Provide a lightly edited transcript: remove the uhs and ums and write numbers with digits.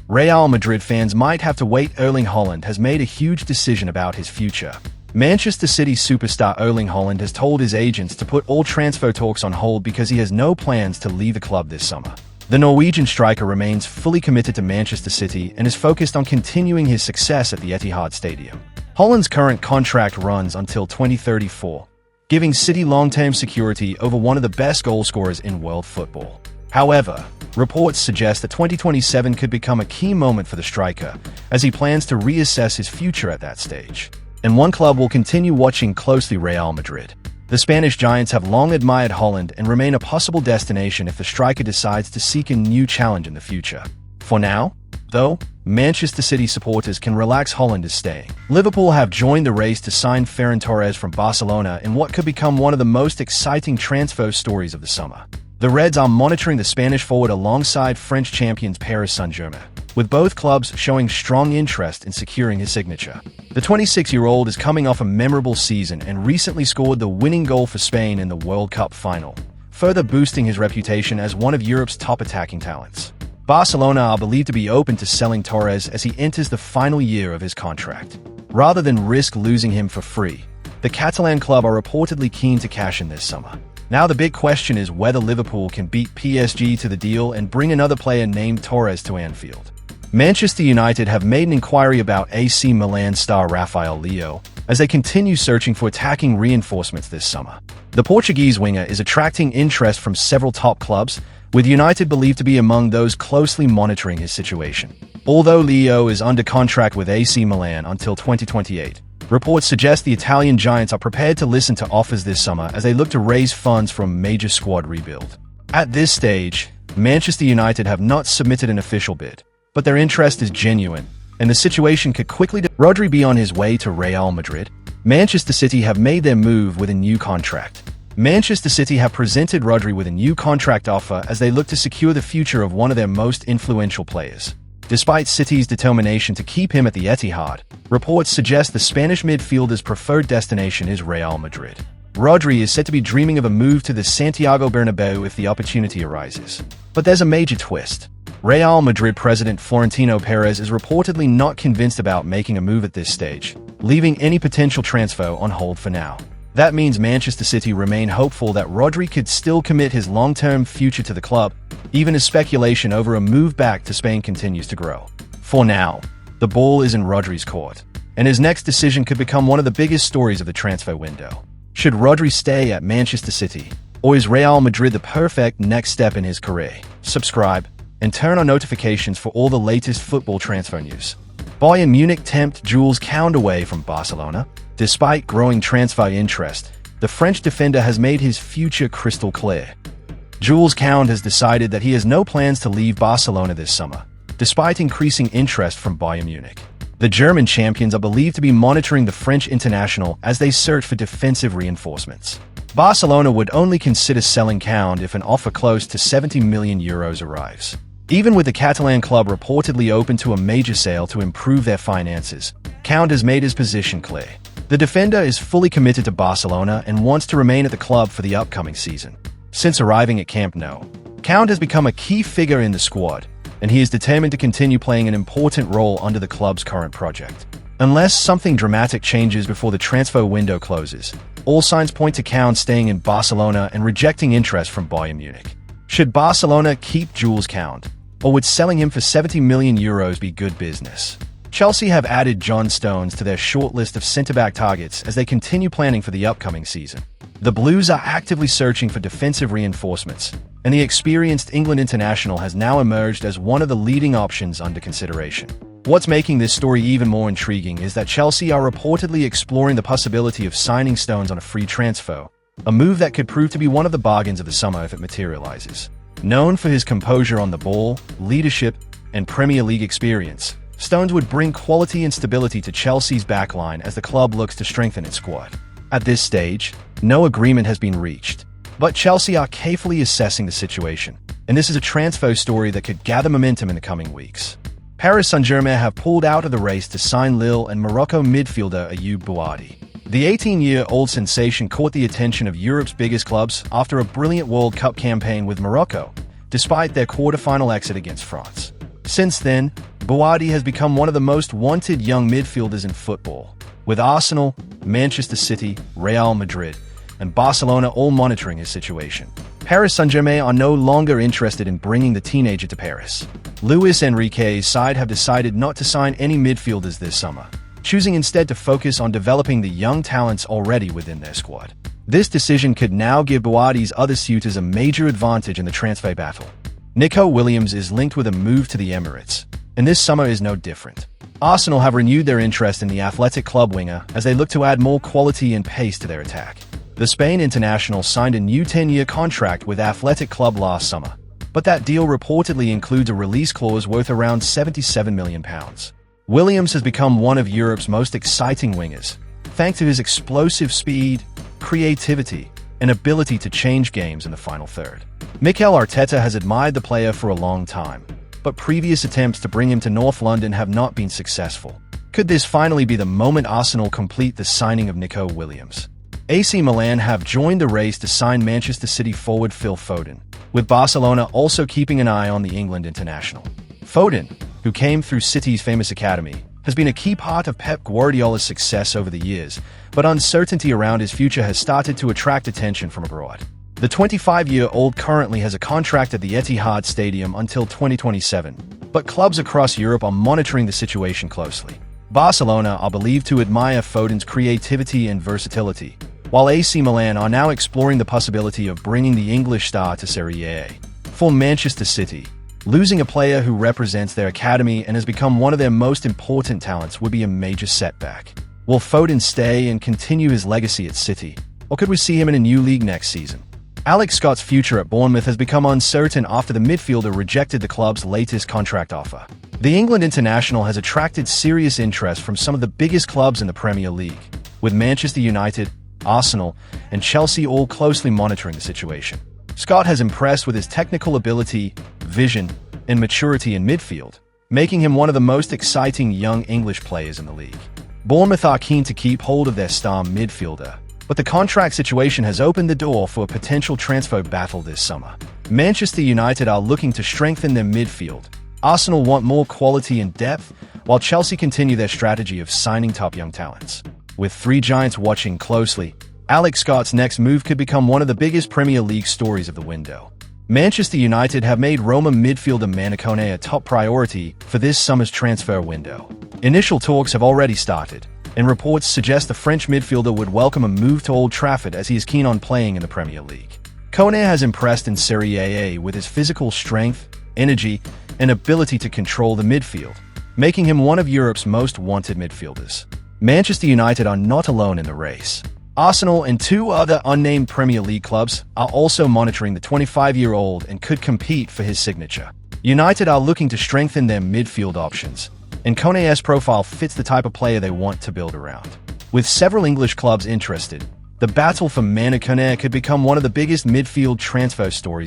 Real Madrid fans might have to wait. Erling Haaland has made a huge decision about his future. Manchester City superstar Erling Haaland has told his agents to put all transfer talks on hold because he has no plans to leave the club this summer. The Norwegian striker remains fully committed to Manchester City and is focused on continuing his success at the Etihad Stadium. Haaland's current contract runs until 2034, giving City long-term security over one of the best goal scorers in world football. However, reports suggest that 2027 could become a key moment for the striker, as he plans to reassess his future at that stage. And one club will continue watching closely: Real Madrid. The Spanish giants have long admired Haaland and remain a possible destination if the striker decides to seek a new challenge in the future. For now, though, Manchester City supporters can relax. Haaland is staying. Liverpool have joined the race to sign Ferran Torres from Barcelona in what could become one of the most exciting transfer stories of the summer. The Reds are monitoring the Spanish forward alongside French champions Paris Saint-Germain, with both clubs showing strong interest in securing his signature. The 26-year-old is coming off a memorable season and recently scored the winning goal for Spain in the World Cup final, further boosting his reputation as one of Europe's top attacking talents. Barcelona are believed to be open to selling Torres as he enters the final year of his contract. Rather than risk losing him for free, the Catalan club are reportedly keen to cash in this summer. Now the big question is whether Liverpool can beat PSG to the deal and bring another player named Torres to Anfield. Manchester United have made an inquiry about AC Milan star Rafael Leao, as they continue searching for attacking reinforcements this summer. The Portuguese winger is attracting interest from several top clubs, with United believed to be among those closely monitoring his situation. Although Leao is under contract with AC Milan until 2028, reports suggest the Italian giants are prepared to listen to offers this summer as they look to raise funds for a major squad rebuild. At this stage, Manchester United have not submitted an official bid, but their interest is genuine, and the situation could quickly Rodri be on his way to Real Madrid. Manchester City have made their move with a new contract. Manchester City have presented Rodri with a new contract offer as they look to secure the future of one of their most influential players. Despite City's determination to keep him at the Etihad, reports suggest the Spanish midfielder's preferred destination is Real Madrid. Rodri is said to be dreaming of a move to the Santiago Bernabeu if the opportunity arises. But there's a major twist. Real Madrid president Florentino Perez is reportedly not convinced about making a move at this stage, leaving any potential transfer on hold for now. That means Manchester City remain hopeful that Rodri could still commit his long-term future to the club, even as speculation over a move back to Spain continues to grow. For now, the ball is in Rodri's court, and his next decision could become one of the biggest stories of the transfer window. Should Rodri stay at Manchester City, or is Real Madrid the perfect next step in his career? Subscribe and turn on notifications for all the latest football transfer news. Bayern Munich tempt Jules Kounde away from Barcelona. Despite growing transfer interest, the French defender has made his future crystal clear. Jules Kounde has decided that he has no plans to leave Barcelona this summer, despite increasing interest from Bayern Munich. The German champions are believed to be monitoring the French international as they search for defensive reinforcements. Barcelona would only consider selling Kounde if an offer close to €70 million arrives. Even with the Catalan club reportedly open to a major sale to improve their finances, Kounde has made his position clear. The defender is fully committed to Barcelona and wants to remain at the club for the upcoming season. Since arriving at Camp Nou, Kounde has become a key figure in the squad, and he is determined to continue playing an important role under the club's current project. Unless something dramatic changes before the transfer window closes, all signs point to Kounde staying in Barcelona and rejecting interest from Bayern Munich. Should Barcelona keep Jules Kounde, or would selling him for €70 million be good business? Chelsea have added John Stones to their short list of centre-back targets as they continue planning for the upcoming season. The Blues are actively searching for defensive reinforcements, and the experienced England international has now emerged as one of the leading options under consideration. What's making this story even more intriguing is that Chelsea are reportedly exploring the possibility of signing Stones on a free transfer, a move that could prove to be one of the bargains of the summer if it materializes. Known for his composure on the ball, leadership, and Premier League experience, Stones would bring quality and stability to Chelsea's backline as the club looks to strengthen its squad. At this stage, no agreement has been reached, but Chelsea are carefully assessing the situation, and this is a transfer story that could gather momentum in the coming weeks. Paris Saint-Germain have pulled out of the race to sign Lille and Morocco midfielder Ayoub Buadi. The 18-year-old sensation caught the attention of Europe's biggest clubs after a brilliant World Cup campaign with Morocco, despite their quarter-final exit against France. Since then, Buadi has become one of the most wanted young midfielders in football, with Arsenal, Manchester City, Real Madrid, and Barcelona all monitoring his situation. Paris Saint-Germain are no longer interested in bringing the teenager to Paris. Luis Enrique's side have decided not to sign any midfielders this summer, choosing instead to focus on developing the young talents already within their squad. This decision could now give Buadi's other suitors a major advantage in the transfer battle. Nico Williams is linked with a move to the Emirates, and this summer is no different. Arsenal have renewed their interest in the athletic club winger as they look to add more quality and pace to their attack. The Spain international signed a new 10-year contract with Athletic Club last summer, but that deal reportedly includes a release clause worth around £77 million. Williams has become one of Europe's most exciting wingers, thanks to his explosive speed, creativity, and ability to change games in the final third. Mikel Arteta has admired the player for a long time, but previous attempts to bring him to North London have not been successful. Could this finally be the moment Arsenal complete the signing of Nico Williams? AC Milan have joined the race to sign Manchester City forward Phil Foden, with Barcelona also keeping an eye on the England international. Foden, who came through City's famous academy, has been a key part of Pep Guardiola's success over the years, but uncertainty around his future has started to attract attention from abroad. The 25-year-old currently has a contract at the Etihad Stadium until 2027, but clubs across Europe are monitoring the situation closely. Barcelona are believed to admire Foden's creativity and versatility, while AC Milan are now exploring the possibility of bringing the English star to Serie A. For Manchester City, losing a player who represents their academy and has become one of their most important talents would be a major setback. Will Foden stay and continue his legacy at City, or could we see him in a new league next season? Alex Scott's future at Bournemouth has become uncertain after the midfielder rejected the club's latest contract offer. The England international has attracted serious interest from some of the biggest clubs in the Premier League, with Manchester United, Arsenal, and Chelsea all closely monitoring the situation. Scott has impressed with his technical ability, vision, and maturity in midfield, making him one of the most exciting young English players in the league. Bournemouth are keen to keep hold of their star midfielder, but the contract situation has opened the door for a potential transfer battle this summer. Manchester United are looking to strengthen their midfield. Arsenal want more quality and depth, while Chelsea continue their strategy of signing top young talents. With three giants watching closely, Alex Scott's next move could become one of the biggest Premier League stories of the window. Manchester United have made Roma midfielder Manacone a top priority for this summer's transfer window. Initial talks have already started, and reports suggest the French midfielder would welcome a move to Old Trafford as he is keen on playing in the Premier League. Kounde has impressed in Serie A with his physical strength, energy, and ability to control the midfield, making him one of Europe's most wanted midfielders. Manchester United are not alone in the race. Arsenal and two other unnamed Premier League clubs are also monitoring the 25-year-old and could compete for his signature. United are looking to strengthen their midfield options, and Kounde's profile fits the type of player they want to build around. With several English clubs interested, the battle for Manacone could become one of the biggest midfield transfer stories